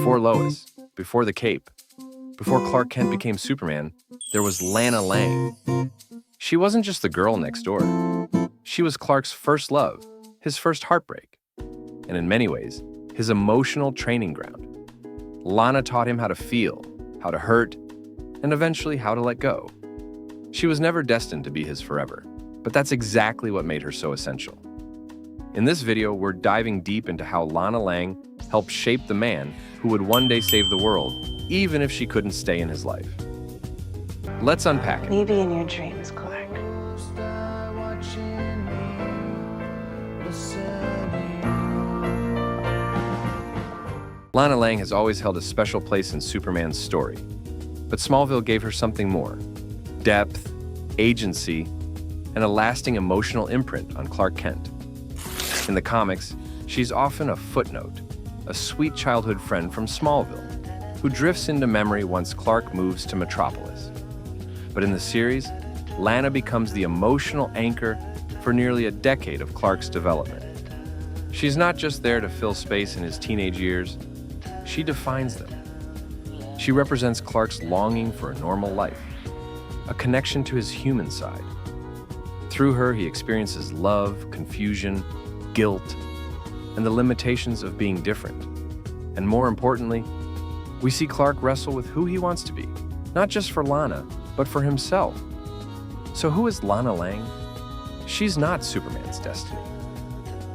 Before Lois, before the cape, before Clark Kent became Superman, there was Lana Lang. She wasn't just the girl next door. She was Clark's first love, his first heartbreak, and in many ways, his emotional training ground. Lana taught him how to feel, how to hurt, and eventually how to let go. She was never destined to be his forever, but that's exactly what made her so essential. In this video, we're diving deep into how Lana Lang helped shape the man who would one day save the world, even if she couldn't stay in his life. Let's unpack it. Maybe in your dreams, Clark. Lana Lang has always held a special place in Superman's story, but Smallville gave her something more: depth, agency, and a lasting emotional imprint on Clark Kent. In the comics, she's often a footnote, a sweet childhood friend from Smallville, who drifts into memory once Clark moves to Metropolis. But in the series, Lana becomes the emotional anchor for nearly a decade of Clark's development. She's not just there to fill space in his teenage years, she defines them. She represents Clark's longing for a normal life, a connection to his human side. Through her, he experiences love, confusion, guilt, and the limitations of being different. And more importantly, we see Clark wrestle with who he wants to be, not just for Lana, but for himself. So who is Lana Lang? She's not Superman's destiny.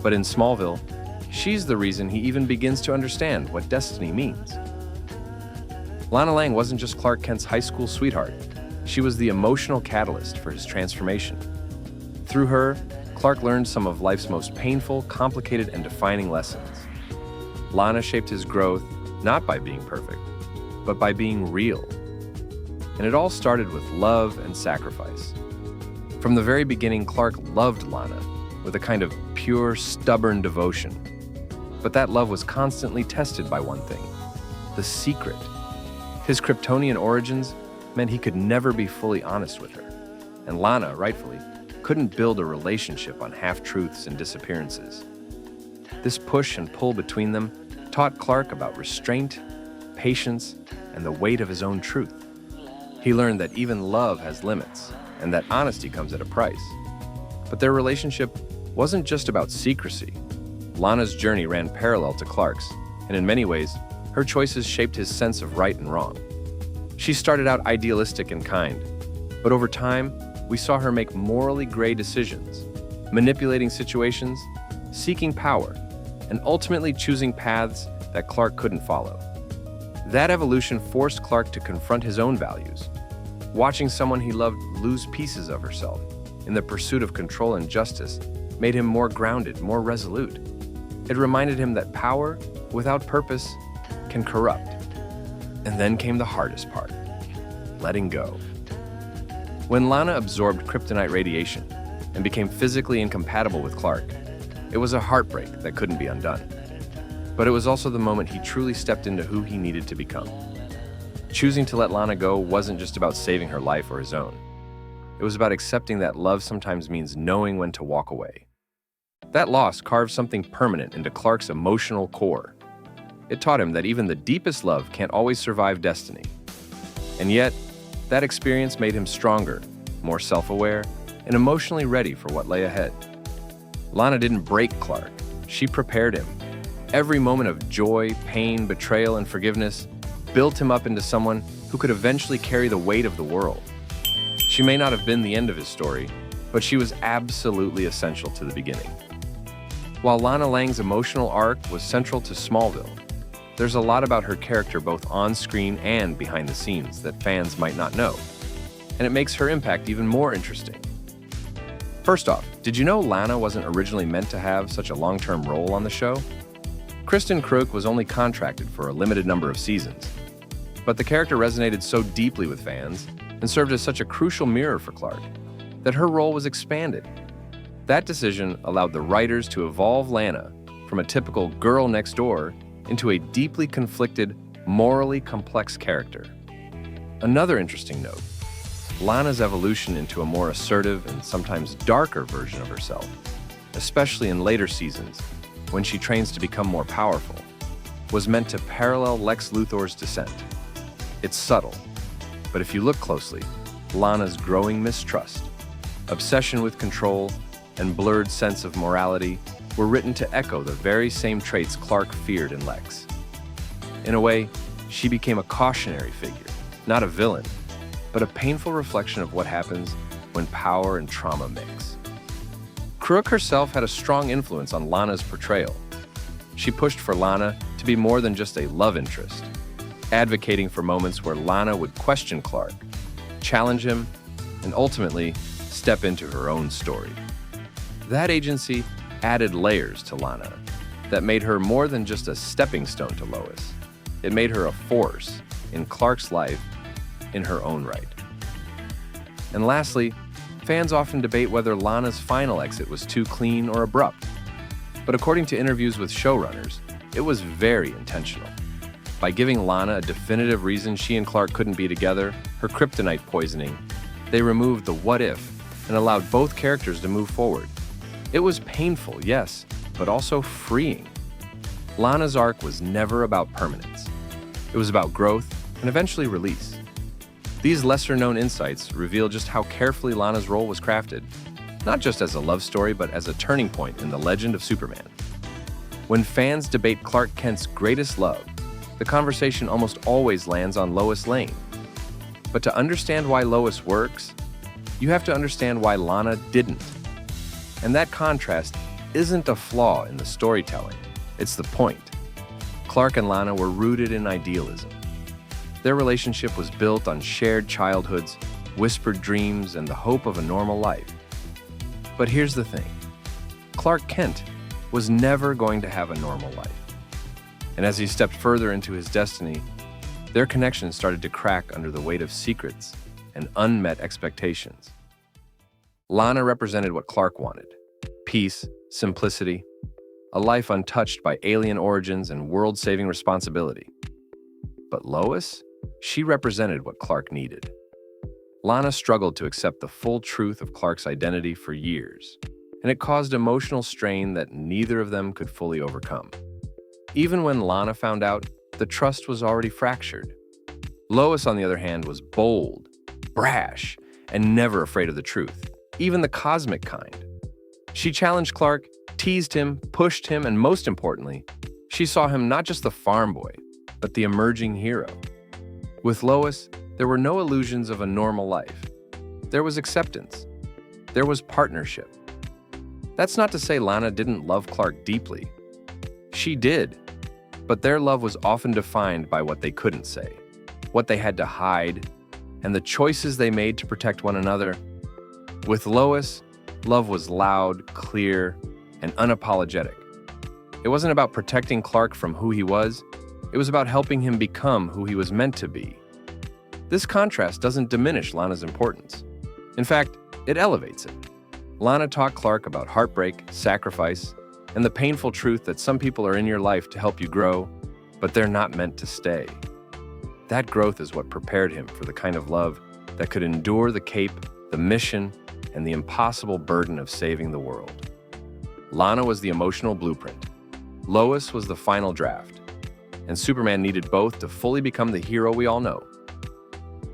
But in Smallville, she's the reason he even begins to understand what destiny means. Lana Lang wasn't just Clark Kent's high school sweetheart. She was the emotional catalyst for his transformation. Through her, Clark learned some of life's most painful, complicated, and defining lessons. Lana shaped his growth not by being perfect, but by being real. And it all started with love and sacrifice. From the very beginning, Clark loved Lana with a kind of pure, stubborn devotion. But that love was constantly tested by one thing: the secret. His Kryptonian origins meant he could never be fully honest with her. And Lana, rightfully, couldn't build a relationship on half-truths and disappearances. This push and pull between them taught Clark about restraint, patience, and the weight of his own truth. He learned that even love has limits, and that honesty comes at a price. But their relationship wasn't just about secrecy. Lana's journey ran parallel to Clark's, and in many ways, her choices shaped his sense of right and wrong. She started out idealistic and kind, but over time, we saw her make morally gray decisions, manipulating situations, seeking power, and ultimately choosing paths that Clark couldn't follow. That evolution forced Clark to confront his own values. Watching someone he loved lose pieces of herself in the pursuit of control and justice made him more grounded, more resolute. It reminded him that power without purpose can corrupt. And then came the hardest part: letting go. When Lana absorbed kryptonite radiation and became physically incompatible with Clark, it was a heartbreak that couldn't be undone. But it was also the moment he truly stepped into who he needed to become. Choosing to let Lana go wasn't just about saving her life or his own. It was about accepting that love sometimes means knowing when to walk away. That loss carved something permanent into Clark's emotional core. It taught him that even the deepest love can't always survive destiny. And yet, that experience made him stronger, more self-aware, and emotionally ready for what lay ahead. Lana didn't break Clark, she prepared him. Every moment of joy, pain, betrayal, and forgiveness built him up into someone who could eventually carry the weight of the world. She may not have been the end of his story, but she was absolutely essential to the beginning. While Lana Lang's emotional arc was central to Smallville, there's a lot about her character both on screen and behind the scenes that fans might not know, and it makes her impact even more interesting. First off, did you know Lana wasn't originally meant to have such a long-term role on the show? Kristen Krug was only contracted for a limited number of seasons, but the character resonated so deeply with fans and served as such a crucial mirror for Clark that her role was expanded. That decision allowed the writers to evolve Lana from a typical girl next door into a deeply conflicted, morally complex character. Another interesting note: Lana's evolution into a more assertive and sometimes darker version of herself, especially in later seasons when she trains to become more powerful. was meant to parallel Lex Luthor's descent. It's subtle, but if you look closely, Lana's growing mistrust, obsession with control, and blurred sense of morality were written to echo the very same traits Clark feared in Lex. In a way, she became a cautionary figure, not a villain, but a painful reflection of what happens when power and trauma mix. Crook herself had a strong influence on Lana's portrayal. She pushed for Lana to be more than just a love interest, advocating for moments where Lana would question Clark, challenge him, and ultimately step into her own story. That agency added layers to Lana that made her more than just a stepping stone to Lois. It made her a force in Clark's life in her own right. And lastly, fans often debate whether Lana's final exit was too clean or abrupt. But according to interviews with showrunners, it was very intentional. By giving Lana a definitive reason she and Clark couldn't be together, her kryptonite poisoning, they removed the what if and allowed both characters to move forward. It was painful, yes, but also freeing. Lana's arc was never about permanence. It was about growth and eventually release. These lesser-known insights reveal just how carefully Lana's role was crafted, not just as a love story, but as a turning point in the legend of Superman. When fans debate Clark Kent's greatest love, the conversation almost always lands on Lois Lane. But to understand why Lois works, you have to understand why Lana didn't. And that contrast isn't a flaw in the storytelling, it's the point. Clark and Lana were rooted in idealism. Their relationship was built on shared childhoods, whispered dreams, and the hope of a normal life. But here's the thing. Clark Kent was never going to have a normal life. And as he stepped further into his destiny, their connection started to crack under the weight of secrets and unmet expectations. Lana represented what Clark wanted: peace, simplicity, a life untouched by alien origins and world-saving responsibility. But Lois? She represented what Clark needed. Lana struggled to accept the full truth of Clark's identity for years, and it caused emotional strain that neither of them could fully overcome. Even when Lana found out, the trust was already fractured. Lois, on the other hand, was bold, brash, and never afraid of the truth, even the cosmic kind. She challenged Clark, teased him, pushed him, and most importantly, she saw him not just the farm boy, but the emerging hero. With Lois, there were no illusions of a normal life. There was acceptance. There was partnership. That's not to say Lana didn't love Clark deeply. She did, but their love was often defined by what they couldn't say, what they had to hide, and the choices they made to protect one another. With Lois, love was loud, clear, and unapologetic. It wasn't about protecting Clark from who he was. It was about helping him become who he was meant to be. This contrast doesn't diminish Lana's importance. In fact, it elevates it. Lana taught Clark about heartbreak, sacrifice, and the painful truth that some people are in your life to help you grow, but they're not meant to stay. That growth is what prepared him for the kind of love that could endure the cape, the mission, and the impossible burden of saving the world. Lana was the emotional blueprint. Lois was the final draft. And Superman needed both to fully become the hero we all know.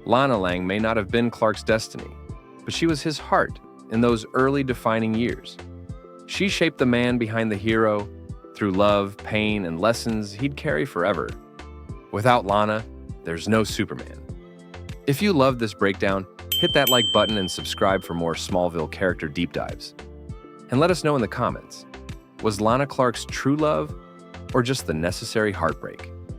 Lana Lang may not have been Clark's destiny, but she was his heart in those early defining years. She shaped the man behind the hero through love, pain, and lessons he'd carry forever. Without Lana, there's no Superman. If you loved this breakdown, hit that like button and subscribe for more Smallville character deep dives. And let us know in the comments, was Lana Clark's true love or just the necessary heartbreak?